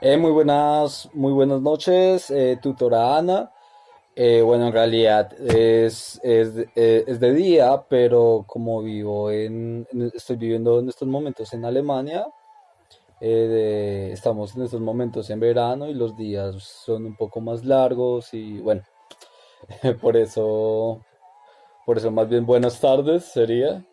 Muy buenas noches, tutora Ana. Bueno, en realidad es de día, pero como estoy viviendo en estos momentos en Alemania, estamos en estos momentos en verano y los días son un poco más largos y bueno, por eso, por eso más bien buenas tardes sería.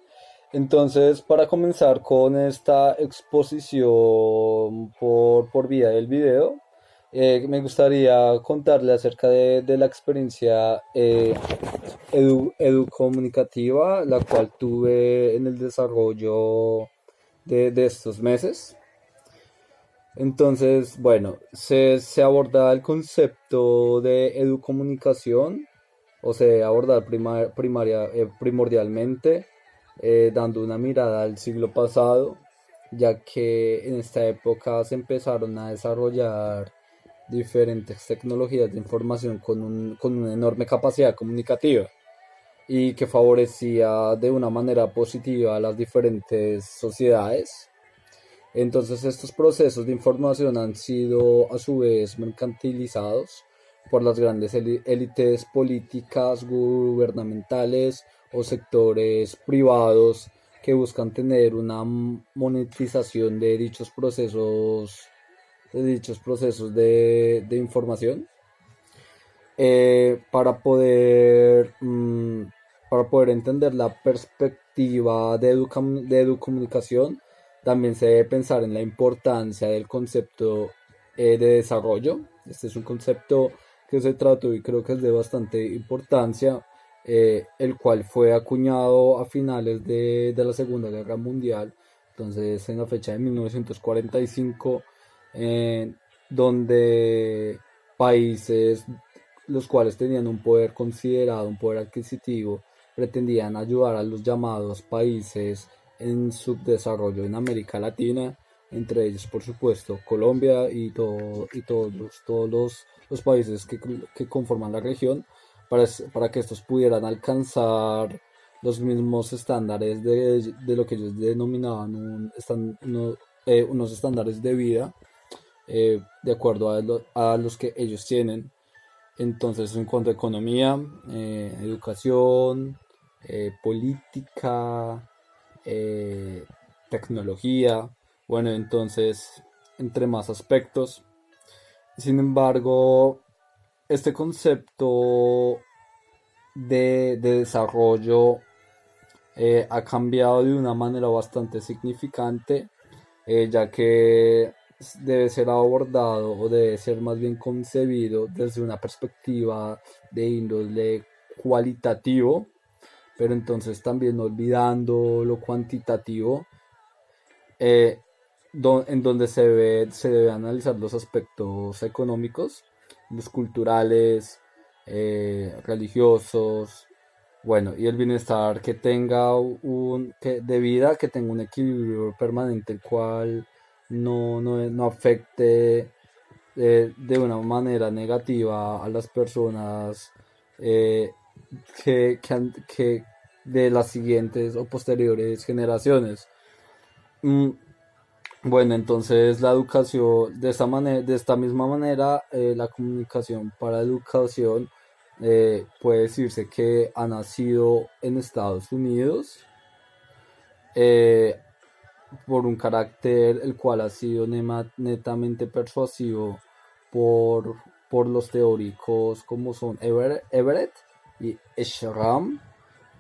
Entonces, para comenzar con esta exposición por vía del video, me gustaría contarle acerca de la experiencia educomunicativa, la cual tuve en el desarrollo de estos meses. Entonces, bueno, se aborda el concepto de educomunicación o se aborda primordialmente dando una mirada al siglo pasado, ya que en esta época se empezaron a desarrollar diferentes tecnologías de información con una enorme capacidad comunicativa y que favorecía de una manera positiva a las diferentes sociedades. Entonces estos procesos de información han sido a su vez mercantilizados por las grandes élites políticas, gubernamentales o sectores privados que buscan tener una monetización de información para para poder entender la perspectiva de educomunicación, también se debe pensar en la importancia del concepto de desarrollo. Este es un concepto que se trató y creo que es de bastante importancia, el cual fue acuñado a finales de la Segunda Guerra Mundial, entonces en la fecha de 1945, donde países los cuales tenían un poder considerado, un poder adquisitivo, pretendían ayudar a los llamados países en subdesarrollo en América Latina, entre ellos por supuesto Colombia y los países que conforman la región, para que estos pudieran alcanzar los mismos estándares de lo que ellos denominaban unos estándares de vida, de acuerdo a los que ellos tienen. Entonces, en cuanto a economía, educación, política, eh, tecnología, bueno, entonces, entre más aspectos. Sin embargo, este concepto de desarrollo ha cambiado de una manera bastante significante, ya que debe ser abordado o debe ser más bien concebido desde una perspectiva de índole cualitativo, pero entonces también olvidando lo cuantitativo, eh, en donde se debe analizar los aspectos económicos, los culturales, religiosos, bueno, y el bienestar que tenga de vida, que tenga un equilibrio permanente, el cual no afecte de una manera negativa a las personas, eh, que de las siguientes o posteriores generaciones. Mm, bueno, entonces la educación, de esta misma manera, la comunicación para educación, puede decirse que ha nacido en Estados Unidos, eh, por un carácter el cual ha sido netamente persuasivo por, por los teóricos como son Everett y Schramm,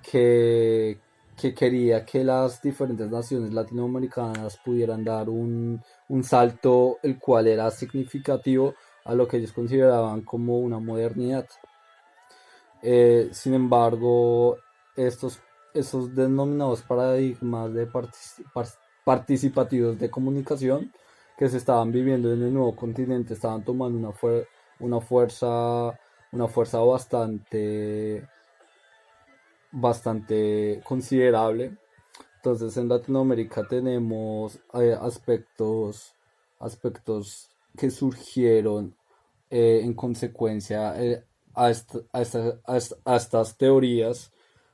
que, que quería que las diferentes naciones latinoamericanas pudieran dar un salto el cual era significativo a lo que ellos consideraban como una modernidad. Sin embargo, estos, esos denominados paradigmas participativos de comunicación que se estaban viviendo en el nuevo continente estaban tomando una fuerza, una fuerza bastante considerable. Entonces en Latinoamérica tenemos aspectos que surgieron en consecuencia, a estas teorías,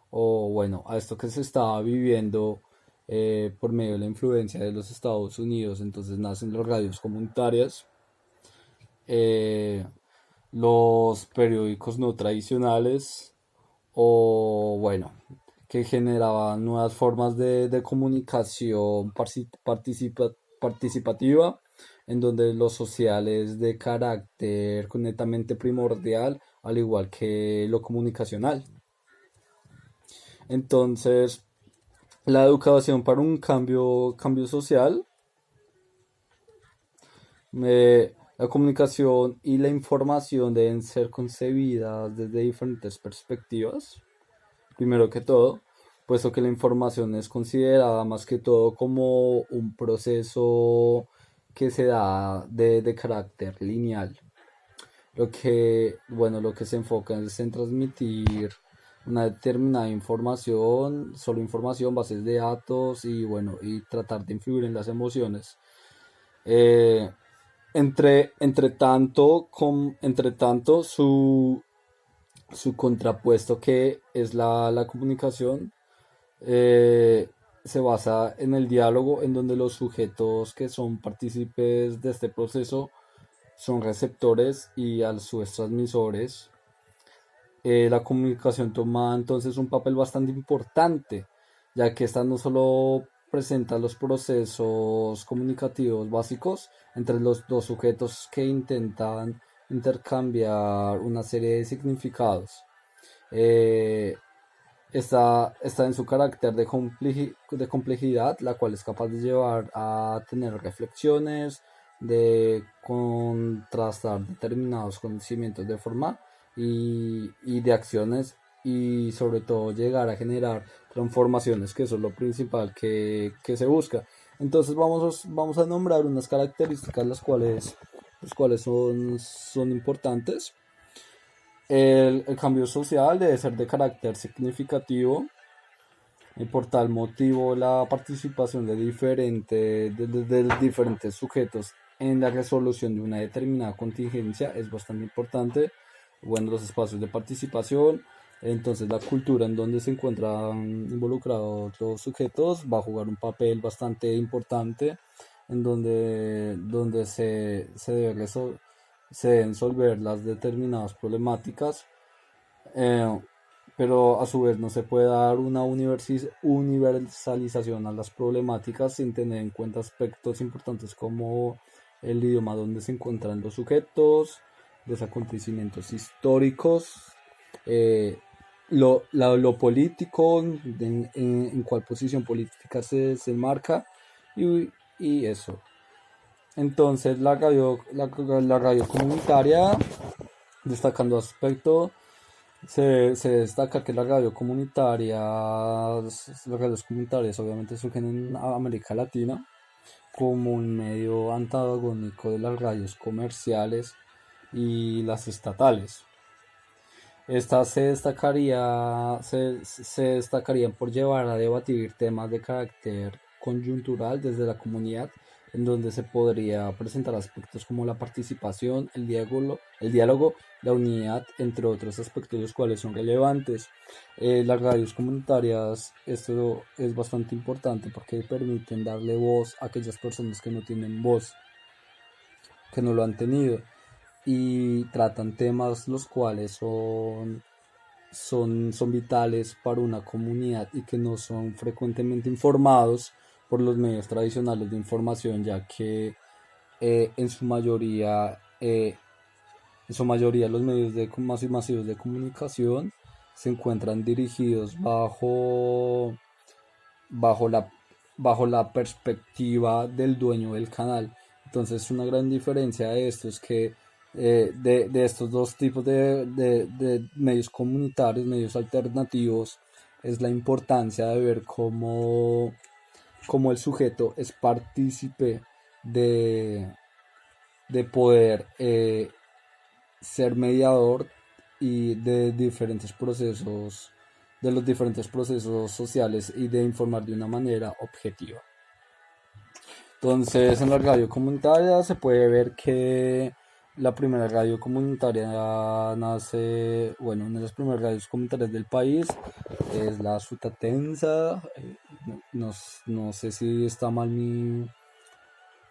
o bueno, a esto que se estaba viviendo por medio de la influencia de los Estados Unidos. Entonces nacen las radios comunitarias, eh, los periódicos no tradicionales o bueno, que generaban nuevas formas de comunicación participativa, en donde lo social es de carácter netamente primordial, al igual que lo comunicacional. Entonces, la educación para un cambio social, la comunicación y la información deben ser concebidas desde diferentes perspectivas. Primero que todo, puesto que la información es considerada más que todo como un proceso que se da de carácter lineal. Lo que se enfoca es en transmitir una determinada información, solo información, bases de datos y bueno, y tratar de influir en las emociones. Eh, entre tanto, su contrapuesto que es la comunicación eh, se basa en el diálogo en donde los sujetos que son partícipes de este proceso son receptores y a su vez transmisores. La comunicación toma entonces un papel bastante importante, ya que esta no solo presenta los procesos comunicativos básicos entre los dos sujetos que intentan intercambiar una serie de significados. Eh, está en su carácter de complejidad, la cual es capaz de llevar a tener reflexiones, de contrastar determinados conocimientos de forma y de acciones y sobre todo llegar a generar transformaciones, que eso es lo principal que se busca. Entonces vamos a nombrar unas características las cuales son importantes. El cambio social debe ser de carácter significativo y por tal motivo la participación de diferentes sujetos en la resolución de una determinada contingencia es bastante importante. Bueno, los espacios de participación, entonces la cultura en donde se encuentran involucrados los sujetos va a jugar un papel bastante importante en donde se deben resolver las determinadas problemáticas, eh, pero a su vez no se puede dar una universalización a las problemáticas sin tener en cuenta aspectos importantes como el idioma donde se encuentran los sujetos, los acontecimientos históricos, eh, lo político, en cuál posición política se enmarca y eso. Entonces la radio comunitaria, destacando aspecto, se destaca que las radios comunitarias obviamente surgen en América Latina como un medio antagónico de las radios comerciales y las estatales. Estas se destacarían por llevar a debatir temas de carácter coyuntural desde la comunidad, en donde se podría presentar aspectos como la participación, el diálogo, la unidad, entre otros aspectos los cuales son relevantes. Las radios comunitarias, esto es bastante importante porque permiten darle voz a aquellas personas que no tienen voz, que no lo han tenido, y tratan temas los cuales son vitales para una comunidad y que no son frecuentemente informados por los medios tradicionales de información, ya que eh, en su mayoría, eh, en su mayoría los medios masivos de comunicación se encuentran dirigidos bajo la, bajo la perspectiva del dueño del canal. Entonces una gran diferencia de esto es que de estos dos tipos de medios comunitarios, medios alternativos, es la importancia de ver cómo el sujeto es partícipe de, de poder ser mediador y de los diferentes procesos sociales y de informar de una manera objetiva. Entonces, en la radio comunitaria se puede ver que la primera radio comunitaria nace, bueno, una de las primeras radios comunitarias del país es la Sutatensa. No, no sé si está mal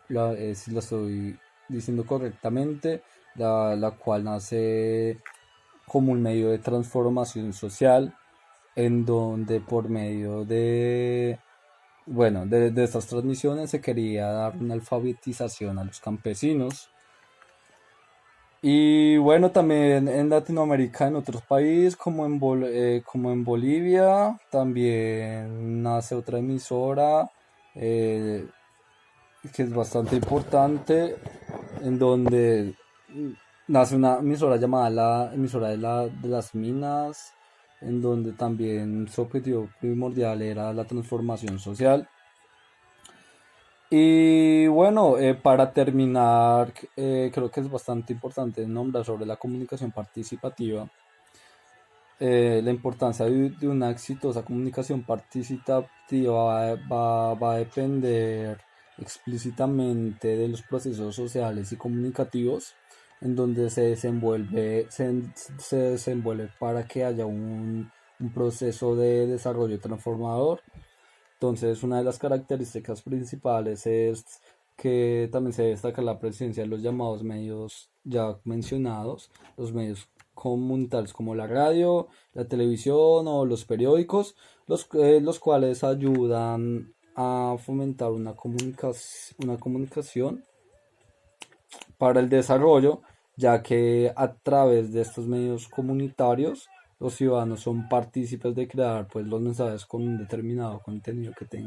si la estoy diciendo correctamente, la cual nace como un medio de transformación social, en donde por medio de, bueno, de estas transmisiones se quería dar una alfabetización a los campesinos. Y bueno, también en Latinoamérica, en otros países como en Bolivia, también nace otra emisora, eh, que es bastante importante, en donde nace una emisora llamada la emisora de las minas, en donde también su objetivo primordial era la transformación social. Y bueno, para terminar, creo que es bastante importante nombrar sobre la comunicación participativa, la importancia de una exitosa comunicación participativa va a depender explícitamente de los procesos sociales y comunicativos en donde se desenvuelve para que haya un proceso de desarrollo transformador. Entonces, una de las características principales es que también se destaca la presencia de los llamados medios ya mencionados, los medios comunitarios como la radio, la televisión o los periódicos, los cuales ayudan a fomentar una comunicación para el desarrollo, ya que a través de estos medios comunitarios los ciudadanos son partícipes de crear pues los mensajes con un determinado contenido que tengan.